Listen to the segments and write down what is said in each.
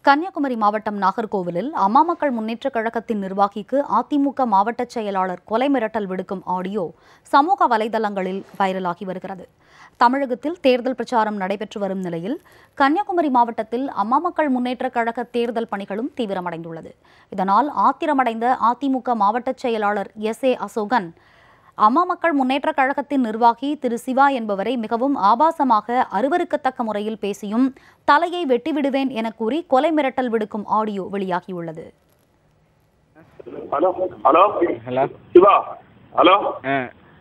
கன்னியாகுமரி மாவட்டம் நாகர்கோவிலில் அம்மா மக்கள் முன்னேற்றக் கழகத்தின் நிர்வாகிக்கு அதிமுக மாவட்ட செயலாளர் கொலை மிரட்டல் விடுக்கும் ஆடியோ சமூக வலைதளங்களில் வைரலாகி வருகிறது. தமிழகத்தில் தேர்தல் பிரச்சாரம் நடைபெற்று வரும் நிலையில் கன்னியாகுமரி மாவட்டத்தில் அம்மா மக்கள் முன்னேற்றக் கழக தேர்தல் பணிகளும் தீவிரமடைந்துள்ளது. இதனால் ஆத்திரமடைந்த அதிமுக மாவட்ட செயலாளர் SA அசோகன் அம்மா மக்கள் முன்னேற்றக் கழகத்தின் நிர்வாகி திரு சிவா என்பவரை மிகவும் ஆபாசமாக அருவருக்கத்தக்க முறையில் பேசியும் தலையை வெட்டிவிடுவேன் என கூறி கொலை மிரட்டல் விடுக்கும் ஆடியோ வெளியாகியுள்ளது. Hello hello hello Siva. Hello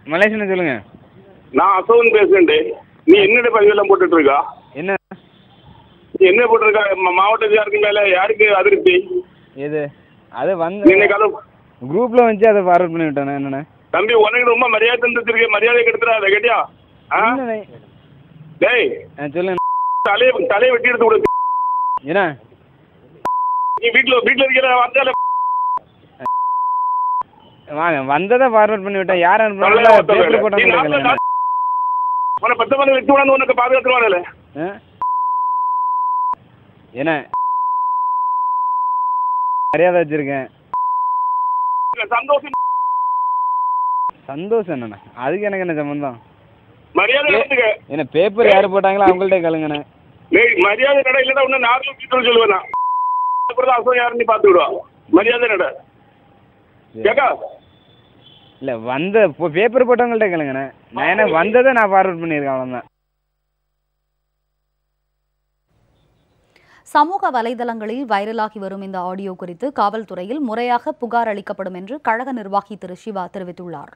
Malaysia சொல்லுங்க. நான் அசோகன் பேசுறேன். நீ என்னோட பதிவெல்லாம் போட்டுட்டு இருக்கா? என்ன என்ன போட்டிருக்கா? மாவட்டத்தில் யாருக்கு மேல யாருக்கு அதிருப்தி? எது அது வந்து இன்னைக்கு குரூப்ல வந்து அதை ஃபார்வர்ட் பண்ணி விட்டானே. என்னண்ணே தம்பி, உனக்கு ரொம்ப மரியாதை தந்துருக்க, மரியாதை கெடுத்துறாத கேட்டியா? டேய் சொல்லுங்க. தலையை வெட்டி எடுத்து கொடு. என்ன நீ வீட்டுல இருக்கிற வந்தால வாங்க வந்ததை ஃபார்வர்ட் பண்ணி விட்டேன். யார் அனுப்புறாங்க போட்டாங்க. உன 10 மணி வச்சு உடனே உனக்கு பாதுகாத்துருவாங்கல்ல. என்ன மரியாதை வச்சிருக்கேன். சந்தோஷம் சந்தோஷம் என்னண்ணா, அதுக்கு எனக்கு என்ன சம்பந்தம்? மரியாதை நடந்துக்க. என்ன பேப்பர் யாரு போட்டாங்களோ அவங்கள்ட்ட கேளுங்கண்ணே. மரியாதை நட இல்லைன்னா உன்ன நார்மல் சொல்லுவேன். அப்புறம் அசோகம் யாருன்னு நீ பார்த்து விடுவா. மரியாதை நட கேக்கா. இல்ல வந்த பேப்பர் போட்டவங்கள்ட்ட கேளுங்கண்ணே. நான் என்ன வந்ததை நான் ஃபார்வர்ட் பண்ணியிருக்கேன், அவ்வளோதான். சமூக வலைதளங்களில் வைரலாகி வரும் இந்த ஆடியோ குறித்து காவல்துறையில் முறையாக புகார் அளிக்கப்படும் என்று கழக நிர்வாகி திரு சிவா தெரிவித்துள்ளார்.